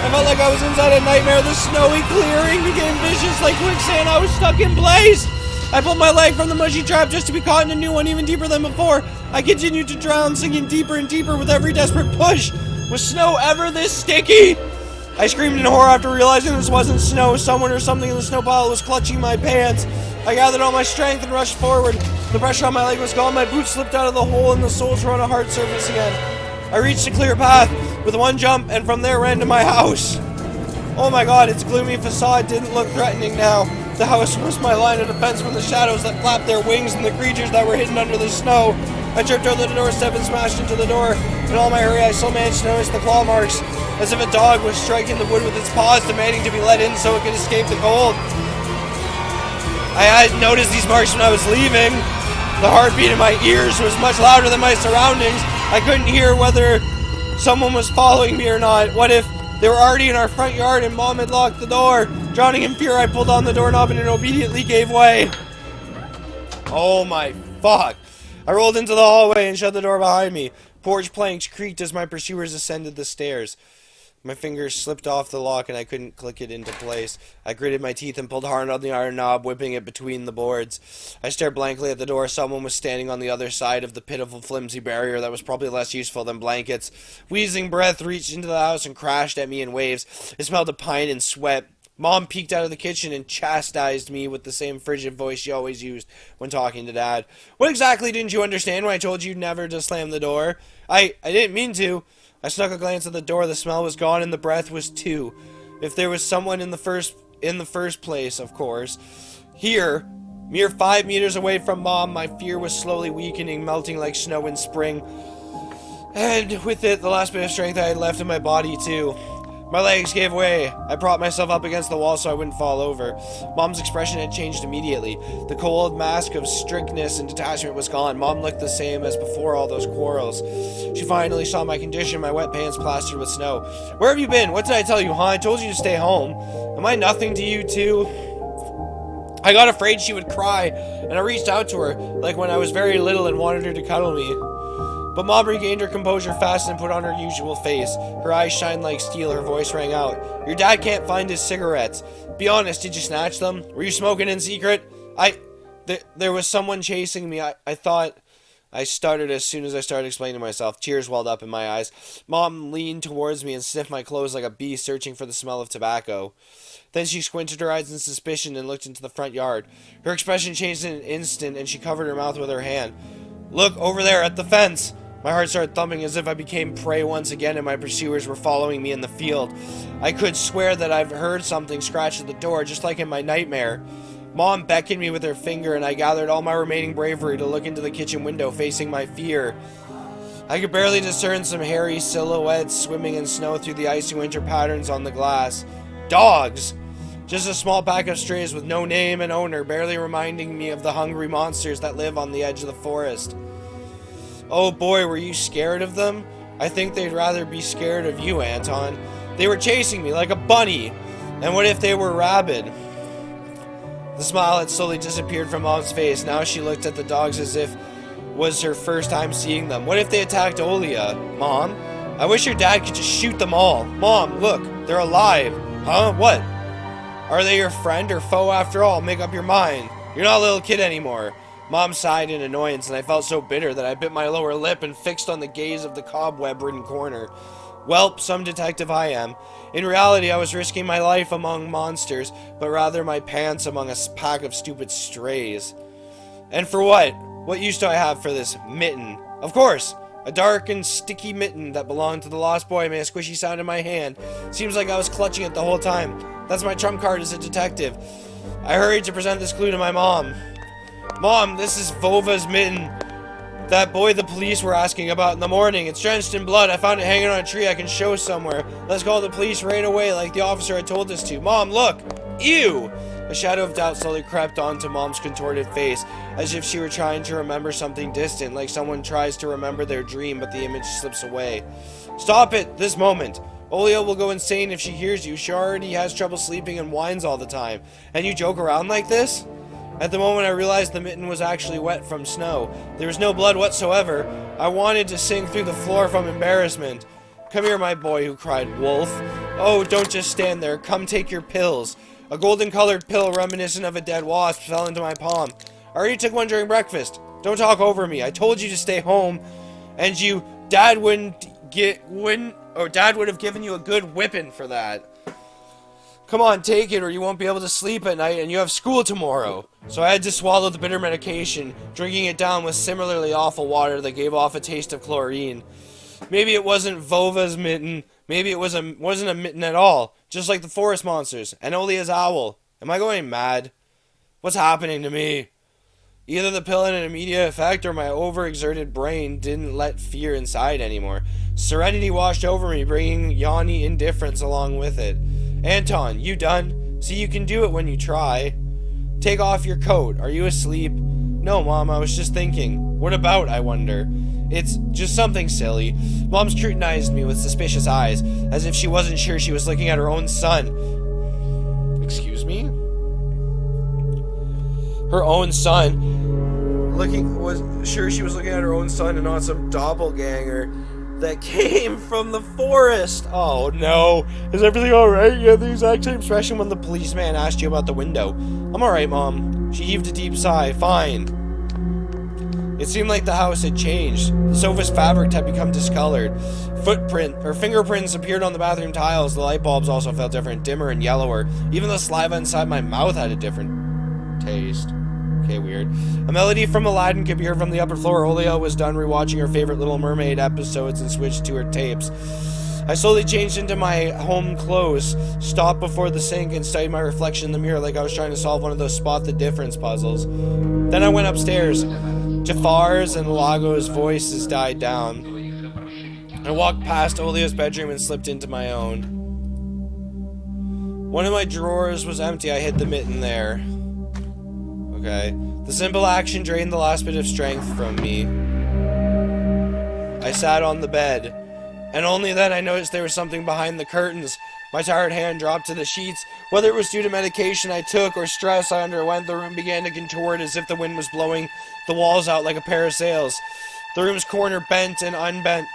I felt like I was inside a nightmare. The snowy clearing became vicious like quicksand. I was stuck in place. I pulled my leg from the mushy trap just to be caught in a new one even deeper than before. I continued to drown, sinking deeper and deeper with every desperate push. Was snow ever this sticky? I screamed in horror after realizing this wasn't snow. Someone or something in the snow pile was clutching my pants. I gathered all my strength and rushed forward. The pressure on my leg was gone. My boots slipped out of the hole and the soles were on a hard surface again. I reached a clear path with one jump and from there ran to my house. Oh my god, its gloomy facade didn't look threatening now. The house was my line of defense from the shadows that flapped their wings and the creatures that were hidden under the snow. I tripped over the doorstep and smashed into the door. In all my hurry, I still managed to notice the claw marks, as if a dog was striking the wood with its paws, demanding to be let in so it could escape the cold. I had noticed these marks when I was leaving. The heartbeat in my ears was much louder than my surroundings. I couldn't hear whether someone was following me or not. What if they were already in our front yard and Mom had locked the door? Drowning in fear, I pulled on the doorknob and it obediently gave way. Oh my fuck. I rolled into the hallway and shut the door behind me. Porch planks creaked as my pursuers ascended the stairs. My fingers slipped off the lock and I couldn't click it into place. I gritted my teeth and pulled hard on the iron knob, whipping it between the boards. I stared blankly at the door. Someone was standing on the other side of the pitiful, flimsy barrier that was probably less useful than blankets. Wheezing breath reached into the house and crashed at me in waves. It smelled of pine and sweat. Mom peeked out of the kitchen and chastised me with the same frigid voice she always used when talking to Dad. What exactly didn't you understand when I told you never to slam the door? I didn't mean to. I snuck a glance at the door. The smell was gone and the breath was too. If there was someone in the first place, of course. Here, mere 5 meters away from Mom, my fear was slowly weakening, melting like snow in spring. And with it, the last bit of strength I had left in my body, too. My legs gave way. I propped myself up against the wall so I wouldn't fall over. Mom's expression had changed immediately. The cold mask of strictness and detachment was gone. Mom looked the same as before all those quarrels. She finally saw my condition, my wet pants plastered with snow. Where have you been? What did I tell you, huh? I told you to stay home. Am I nothing to you, too? I got afraid she would cry, and I reached out to her, like when I was very little and wanted her to cuddle me. But Mom regained her composure fast and put on her usual face. Her eyes shined like steel. Her voice rang out. Your dad can't find his cigarettes. Be honest, did you snatch them? Were you smoking in secret? There was someone chasing me. I thought... I started as soon as I started explaining myself. Tears welled up in my eyes. Mom leaned towards me and sniffed my clothes like a bee searching for the smell of tobacco. Then she squinted her eyes in suspicion and looked into the front yard. Her expression changed in an instant and she covered her mouth with her hand. Look, over there at the fence. My heart started thumping as if I became prey once again and my pursuers were following me in the field. I could swear that I've heard something scratch at the door, just like in my nightmare. Mom beckoned me with her finger and I gathered all my remaining bravery to look into the kitchen window, facing my fear. I could barely discern some hairy silhouettes swimming in snow through the icy winter patterns on the glass. Dogs! Just a small pack of strays with no name and owner, barely reminding me of the hungry monsters that live on the edge of the forest. Oh boy, were you scared of them? I think they'd rather be scared of you, Anton. They were chasing me like a bunny. And what if they were rabid? The smile had slowly disappeared from Mom's face. Now she looked at the dogs as if was her first time seeing them. What if they attacked Olia? Mom? I wish your dad could just shoot them all. Mom, look, they're alive. Huh? What? Are they your friend or foe after all? Make up your mind. You're not a little kid anymore. Mom sighed in annoyance, and I felt so bitter that I bit my lower lip and fixed on the gaze of the cobweb-ridden corner. Welp, some detective I am. In reality, I was risking my life among monsters, but rather my pants among a pack of stupid strays. And for what? What use do I have for this mitten? Of course! A dark and sticky mitten that belonged to the lost boy made a squishy sound in my hand. Seems like I was clutching it the whole time. That's my trump card as a detective. I hurried to present this clue to my mom. Mom, this is Vova's mitten. That boy the police were asking about in the morning. It's drenched in blood. I found it hanging on a tree I can show somewhere. Let's call the police right away like the officer had told us to. Mom, look! Ew! A shadow of doubt slowly crept onto Mom's contorted face, as if she were trying to remember something distant, like someone tries to remember their dream but the image slips away. Stop it! This moment! Olia will go insane if she hears you. She already has trouble sleeping and whines all the time. And you joke around like this? At the moment I realized the mitten was actually wet from snow. There was no blood whatsoever. I wanted to sink through the floor from embarrassment. Come here, my boy, who cried Wolf. Oh, don't just stand there. Come take your pills. A golden-colored pill reminiscent of a dead wasp fell into my palm. I already took one during breakfast. Don't talk over me. I told you to stay home, and Dad would have given you a good whipping for that. Come on, take it, or you won't be able to sleep at night, and you have school tomorrow. So I had to swallow the bitter medication, drinking it down with similarly awful water that gave off a taste of chlorine. Maybe it wasn't Vova's mitten. Maybe it wasn't a mitten at all. Just like the forest monsters, and Olia's owl. Am I going mad? What's happening to me? Either the pill had an immediate effect, or my overexerted brain didn't let fear inside anymore. Serenity washed over me, bringing yawny indifference along with it. Anton, you done? See, you can do it when you try. Take off your coat. Are you asleep? No, Mom, I was just thinking. What about, I wonder? It's just something silly. Mom scrutinized me with suspicious eyes, as if she wasn't sure she was looking at her own son. Excuse me? Her own son. Was sure she was looking at her own son and not some doppelganger that came from the forest. Oh no. Is everything alright? You had the exact same expression when the policeman asked you about the window. I'm alright, Mom. She heaved a deep sigh. Fine. It seemed like the house had changed. The sofa's fabric had become discolored. Fingerprints appeared on the bathroom tiles. The light bulbs also felt different, dimmer and yellower. Even the saliva inside my mouth had a different taste. Okay, weird. A melody from Aladdin could be heard from the upper floor. Olia was done rewatching her favorite Little Mermaid episodes and switched to her tapes. I slowly changed into my home clothes, stopped before the sink, and studied my reflection in the mirror like I was trying to solve one of those spot the difference puzzles. Then I went upstairs. Jafar's and Lago's voices died down. I walked past Olia's bedroom and slipped into my own. One of my drawers was empty. I hid the mitten there. Okay. The simple action drained the last bit of strength from me. I sat on the bed, and only then I noticed there was something behind the curtains. My tired hand dropped to the sheets. Whether it was due to medication I took or stress I underwent, the room began to contort as if the wind was blowing the walls out like a pair of sails. The room's corner bent and unbent.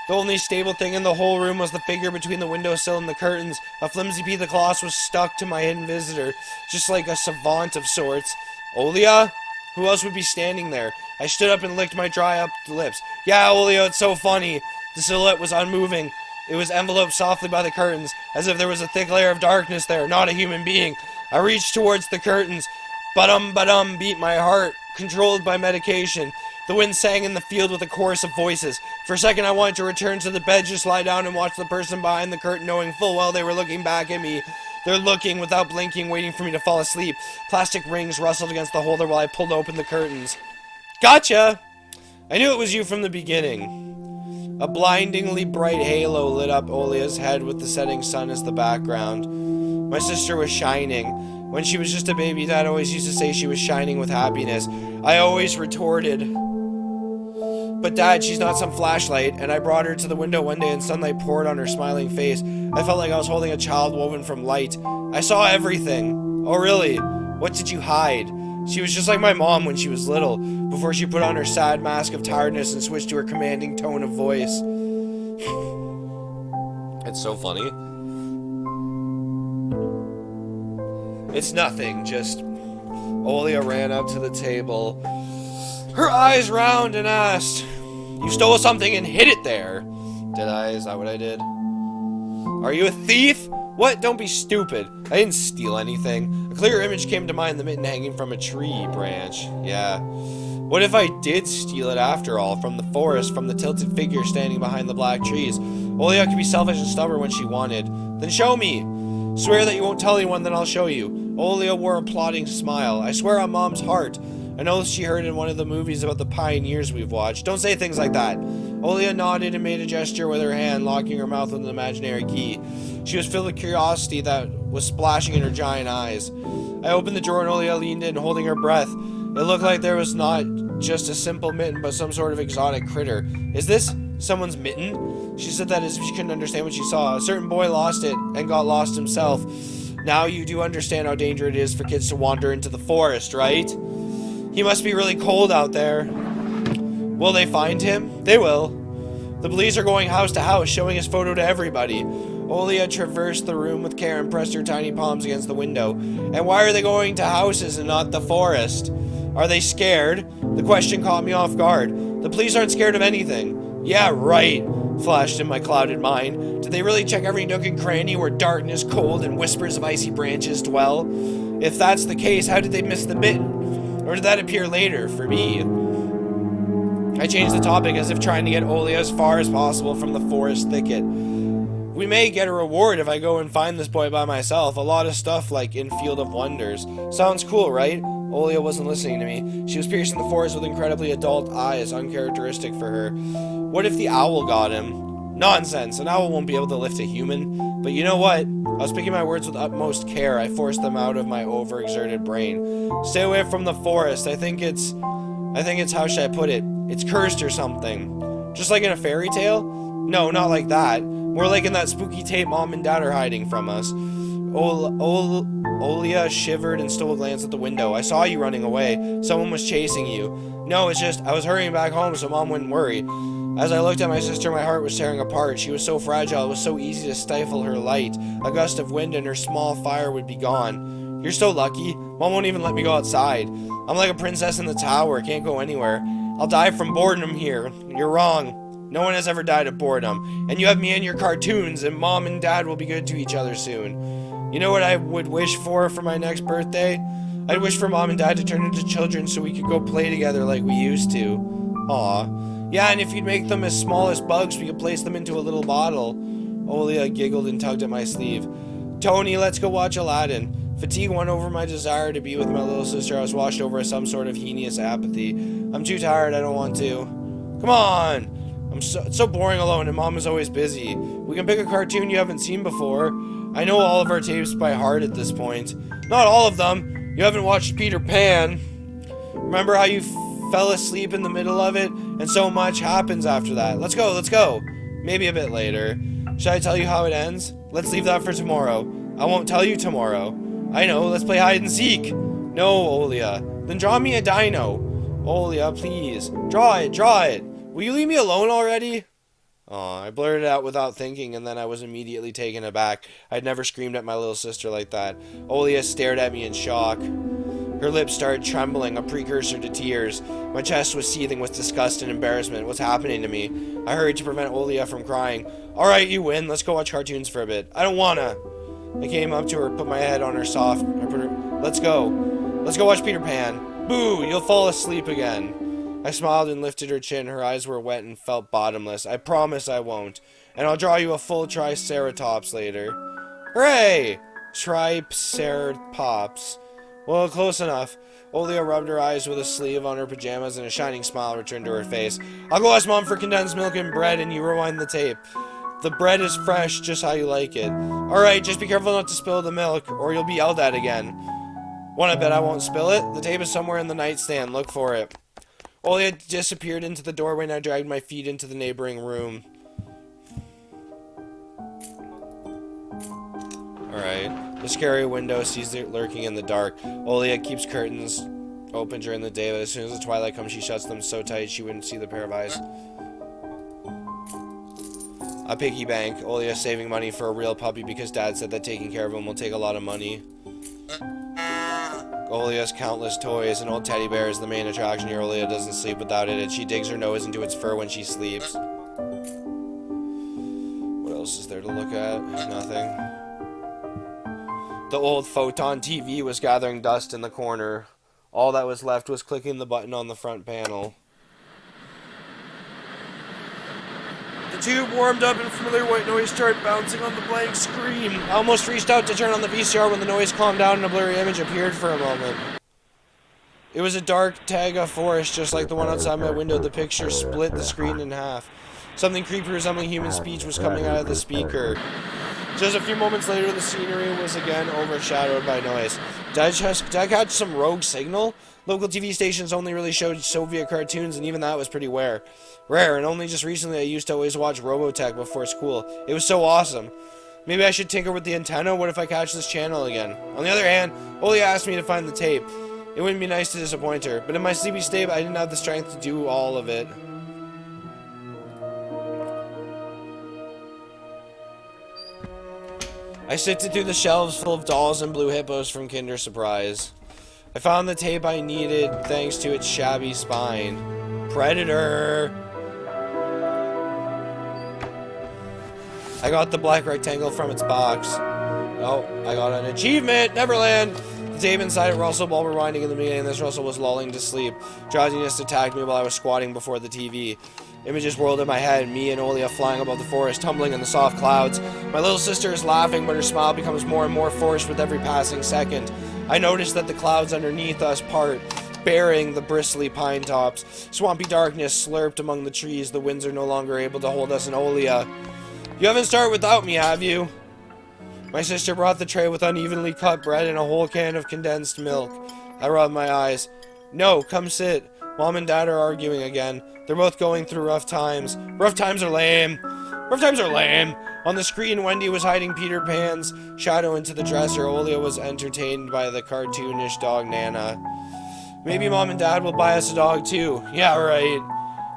The only stable thing in the whole room was the figure between the windowsill and the curtains. A flimsy piece of cloth was stuck to my hidden visitor, just like a savant of sorts. Olia? Who else would be standing there? I stood up and licked my dry up lips. Yeah, Olia, it's so funny. The silhouette was unmoving. It was enveloped softly by the curtains, as if there was a thick layer of darkness there, not a human being. I reached towards the curtains. Ba-dum, beat my heart, controlled by medication. The wind sang in the field with a chorus of voices. For a second I wanted to return to the bed, just lie down and watch the person behind the curtain, knowing full well they were looking back at me. They're looking without blinking, waiting for me to fall asleep. Plastic rings rustled against the holder while I pulled open the curtains. Gotcha! I knew it was you from the beginning. A blindingly bright halo lit up Olia's head with the setting sun as the background. My sister was shining. When she was just a baby, Dad always used to say she was shining with happiness. I always retorted, But Dad, she's not some flashlight, and I brought her to the window one day and sunlight poured on her smiling face. I felt like I was holding a child woven from light. I saw everything. Oh really? What did you hide? She was just like my mom when she was little, before she put on her sad mask of tiredness and switched to her commanding tone of voice. It's so funny. It's nothing, just... Olia ran up to the table, her eyes round, and asked, "You stole something and hid it there." Did I? Is that what I did? Are you a thief? What? Don't be stupid. I didn't steal anything. A clear image came to mind, the mitten hanging from a tree branch. Yeah. What if I did steal it after all, from the forest, from the tilted figure standing behind the black trees? Olia could be selfish and stubborn when she wanted. Then show me. Swear that you won't tell anyone, then I'll show you. Olia wore a plotting smile. I swear on Mom's heart. An oath she heard in one of the movies about the pioneers we've watched. Don't say things like that. Olia nodded and made a gesture with her hand, locking her mouth with an imaginary key. She was filled with curiosity that was splashing in her giant eyes. I opened the drawer and Olia leaned in, holding her breath. It looked like there was not just a simple mitten, but some sort of exotic critter. Is this someone's mitten? She said that as if she couldn't understand what she saw. A certain boy lost it and got lost himself. Now you do understand how dangerous it is for kids to wander into the forest, right? He must be really cold out there. Will they find him? They will. The police are going house to house, showing his photo to everybody. Olia traversed the room with care and pressed her tiny palms against the window. And why are they going to houses and not the forest? Are they scared? The question caught me off guard. The police aren't scared of anything. Yeah, right, flashed in my clouded mind. Did they really check every nook and cranny where darkness, cold, and whispers of icy branches dwell? If that's the case, how did they miss the mitten? Or did that appear later, for me? I changed the topic as if trying to get Olia as far as possible from the forest thicket. We may get a reward if I go and find this boy by myself. A lot of stuff like in Field of Wonders. Sounds cool, right? Olia wasn't listening to me. She was piercing the forest with incredibly adult eyes, uncharacteristic for her. What if the owl got him? Nonsense. An owl won't be able to lift a human. But you know what? I was picking my words with utmost care. I forced them out of my overexerted brain. Stay away from the forest. I think it's how should I put it? It's cursed or something. Just like in a fairy tale? No, not like that. More like in that spooky tape Mom and Dad are hiding from us. Olia shivered and stole a glance at the window. I saw you running away. Someone was chasing you. No, it's just I was hurrying back home so Mom wouldn't worry. As I looked at my sister, my heart was tearing apart. She was so fragile, it was so easy to stifle her light. A gust of wind and her small fire would be gone. You're so lucky. Mom won't even let me go outside. I'm like a princess in the tower, can't go anywhere. I'll die from boredom here. You're wrong. No one has ever died of boredom. And you have me and your cartoons, and Mom and Dad will be good to each other soon. You know what I would wish for my next birthday? I'd wish for Mom and Dad to turn into children so we could go play together like we used to. Aw. Yeah, and if you'd make them as small as bugs, we could place them into a little bottle. Olia giggled and tugged at my sleeve. Tony, let's go watch Aladdin. Fatigue won over my desire to be with my little sister. I was washed over with some sort of heinous apathy. I'm too tired, I don't want to. Come on! It's so boring alone and Mom is always busy. We can pick a cartoon you haven't seen before. I know all of our tapes by heart at this point. Not all of them. You haven't watched Peter Pan. Remember how you fell asleep in the middle of it? And so much happens after that. Let's go. Maybe a bit later. Should I tell you how it ends? Let's leave that for tomorrow. I won't tell you tomorrow. I know, let's play hide and seek. No, Olia. Then draw me a dino. Olia, please. Draw it. Will you leave me alone already? Aw, I blurted it out without thinking, and then I was immediately taken aback. I'd never screamed at my little sister like that. Olia stared at me in shock. Her lips started trembling, a precursor to tears. My chest was seething with disgust and embarrassment. What's happening to me? I hurried to prevent Olia from crying. Alright, you win. Let's go watch cartoons for a bit. I don't wanna. I came up to her, put my head on her soft... Let's go. Let's go watch Peter Pan. Boo! You'll fall asleep again. I smiled and lifted her chin. Her eyes were wet and felt bottomless. I promise I won't. And I'll draw you a full triceratops later. Hooray! Triceratops. Well, close enough. Olia rubbed her eyes with a sleeve on her pajamas and a shining smile returned to her face. I'll go ask Mom for condensed milk and bread and you rewind the tape. The bread is fresh, just how you like it. Alright, just be careful not to spill the milk, or you'll be yelled at again. Wanna bet I won't spill it? The tape is somewhere in the nightstand, look for it. Olia disappeared into the doorway and I dragged my feet into the neighboring room. Alright. The scary window sees it lurking in the dark. Olia keeps curtains open during the day, but as soon as the twilight comes, she shuts them so tight she wouldn't see the pair of eyes. A piggy bank. Olia saving money for a real puppy because Dad said that taking care of him will take a lot of money. Olia's countless toys. An old teddy bear is the main attraction here. Olia doesn't sleep without it, and she digs her nose into its fur when she sleeps. What else is there to look at? Nothing. The old photon TV was gathering dust in the corner. All that was left was clicking the button on the front panel. The tube warmed up and familiar white noise started bouncing on the blank screen. I almost reached out to turn on the VCR when the noise calmed down and a blurry image appeared for a moment. It was a dark taiga forest just like the one outside my window. The picture split the screen in half. Something creepy resembling human speech was coming out of the speaker. Just a few moments later, the scenery was again overshadowed by noise. Did I catch some rogue signal? Local TV stations only really showed Soviet cartoons, and even that was pretty rare, and only just recently I used to always watch Robotech before school. It was so awesome. Maybe I should tinker with the antenna. What if I catch this channel again? On the other hand, Oli asked me to find the tape. It wouldn't be nice to disappoint her, but in my sleepy state, I didn't have the strength to do all of it. I sifted through the shelves full of dolls and blue hippos from Kinder Surprise. I found the tape I needed thanks to its shabby spine. Predator! I got the black rectangle from its box. Oh, I got an achievement! Neverland! The tape inside it rustled while rewinding in the beginning. This rustle was lulling to sleep. Drowsiness attacked me while I was squatting before the TV. Images whirled in my head, me and Olia flying above the forest, tumbling in the soft clouds. My little sister is laughing, but her smile becomes more and more forced with every passing second. I noticed that the clouds underneath us part, bearing the bristly pine tops. Swampy darkness slurped among the trees. The winds are no longer able to hold us in Olia. You haven't started without me, have you? My sister brought the tray with unevenly cut bread and a whole can of condensed milk. I rubbed my eyes. No, come sit. Mom and Dad are arguing again. They're both going through rough times. Rough times are lame. Rough times are lame. On the screen, Wendy was hiding Peter Pan's shadow into the dresser. Olia was entertained by the cartoonish dog Nana. Maybe Mom and Dad will buy us a dog too. Yeah, right.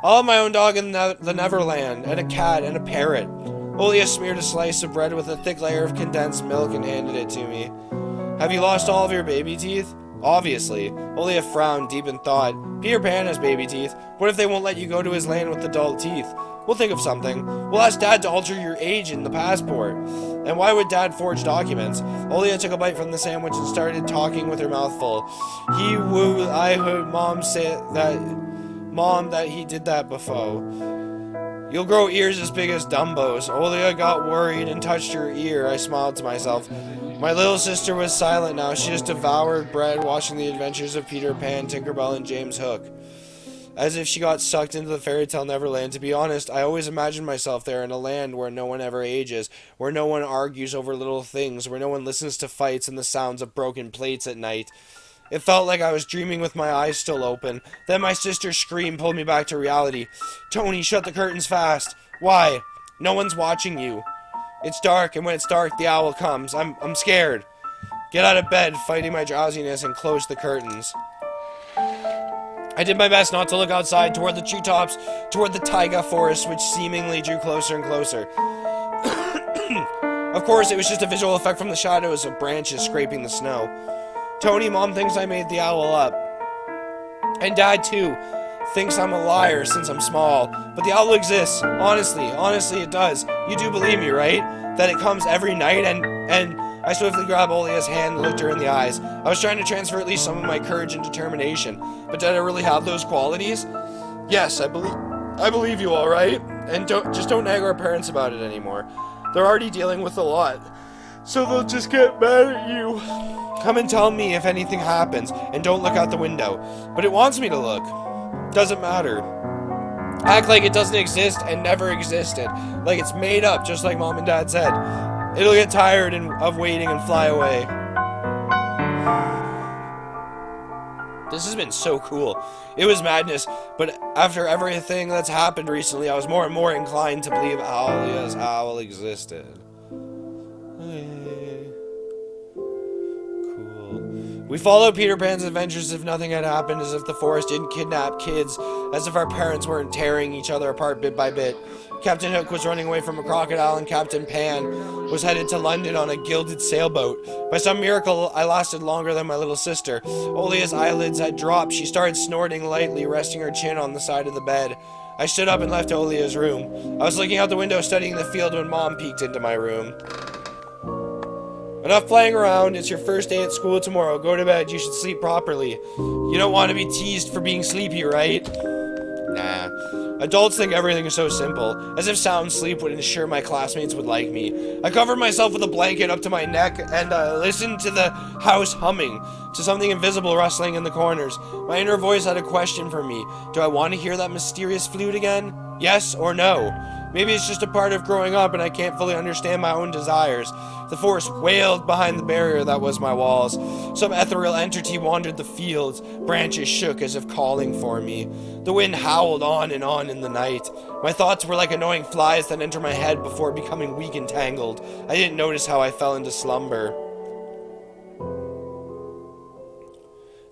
I'll have my own dog in the Neverland, and a cat, and a parrot. Olia smeared a slice of bread with a thick layer of condensed milk and handed it to me. Have you lost all of your baby teeth? Obviously. Olia frowned, deep in thought. Peter Pan has baby teeth. What if they won't let you go to his land with adult teeth? We'll think of something. We'll ask Dad to alter your age in the passport. And why would Dad forge documents? Olia took a bite from the sandwich and started talking with her mouth full. I heard Mom say that he did that before. You'll grow ears as big as Dumbo's. Olia got worried and touched her ear. I smiled to myself. My little sister was silent now. She just devoured bread, watching the adventures of Peter Pan, Tinkerbell, and James Hook. As if she got sucked into the fairy tale Neverland. To be honest, I always imagined myself there in a land where no one ever ages, where no one argues over little things, where no one listens to fights and the sounds of broken plates at night. It felt like I was dreaming with my eyes still open. Then my sister's scream pulled me back to reality. Tony, shut the curtains fast. Why? No one's watching you. It's dark, and when it's dark, the owl comes. I'm scared. Get out of bed, fighting my drowsiness, and close the curtains. I did my best not to look outside toward the treetops, toward the taiga forest, which seemingly drew closer and closer. Of course, it was just a visual effect from the shadows of branches scraping the snow. Tony, Mom thinks I made the owl up. And Dad, too, thinks I'm a liar since I'm small. But the owl exists. Honestly it does. You do believe me, right? That it comes every night and I swiftly grabbed Olia's hand and looked her in the eyes. I was trying to transfer at least some of my courage and determination. But did I really have those qualities? Yes, I believe you, all right? And don't nag our parents about it anymore. They're already dealing with a lot. So they'll just get mad at you. Come and tell me if anything happens, and don't look out the window. But it wants me to look. Doesn't matter. Act like it doesn't exist and never existed. Like it's made up, just like Mom and Dad said. It'll get tired of waiting and fly away. This has been so cool. It was madness, but after everything that's happened recently, I was more and more inclined to believe Alia's owl existed. Cool. We followed Peter Pan's adventures as if nothing had happened, as if the forest didn't kidnap kids, as if our parents weren't tearing each other apart bit by bit. Captain Hook was running away from a crocodile, and Captain Pan was headed to London on a gilded sailboat. By some miracle, I lasted longer than my little sister. Olia's eyelids had dropped. She started snorting lightly, resting her chin on the side of the bed. I stood up and left Olia's room. I was looking out the window studying the field when Mom peeked into my room. Enough playing around. It's your first day at school tomorrow. Go to bed. You should sleep properly. You don't want to be teased for being sleepy, right? Nah. Adults think everything is so simple, as if sound sleep would ensure my classmates would like me. I covered myself with a blanket up to my neck and listened to the house humming, to something invisible rustling in the corners. My inner voice had a question for me. Do I want to hear that mysterious flute again? Yes or no? Maybe it's just a part of growing up and I can't fully understand my own desires. The forest wailed behind the barrier that was my walls. Some ethereal entity wandered the fields. Branches shook as if calling for me. The wind howled on in the night. My thoughts were like annoying flies that enter my head before becoming weak and tangled. I didn't notice how I fell into slumber.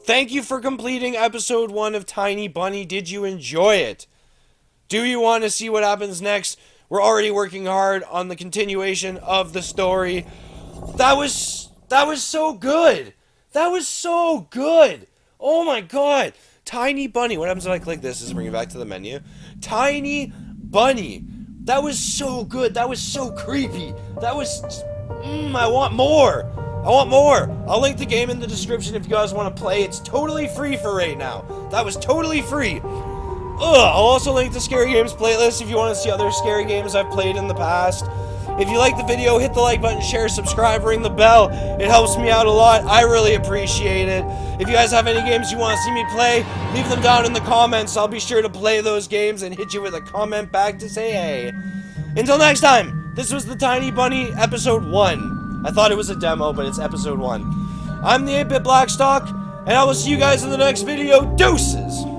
Thank you for completing episode 1 of Tiny Bunny. Did you enjoy it? Do you want to see what happens next? We're already working hard on the continuation of the story. That was so good. That was so good. Oh my god. Tiny Bunny. What happens if I click this? Does it bring it back to the menu? Tiny Bunny. That was so good. That was so creepy. That was... I want more. I want more. I'll link the game in the description if you guys want to play. It's totally free for right now. That was totally free. I'll also link the Scary Games playlist if you want to see other scary games I've played in the past. If you like the video, hit the like button, share, subscribe, ring the bell. It helps me out a lot. I really appreciate it. If you guys have any games you want to see me play, leave them down in the comments. I'll be sure to play those games and hit you with a comment back to say hey. Until next time, this was the Tiny Bunny episode 1. I thought it was a demo, but it's episode 1. I'm the 8-Bit Blackstock, and I will see you guys in the next video. Deuces!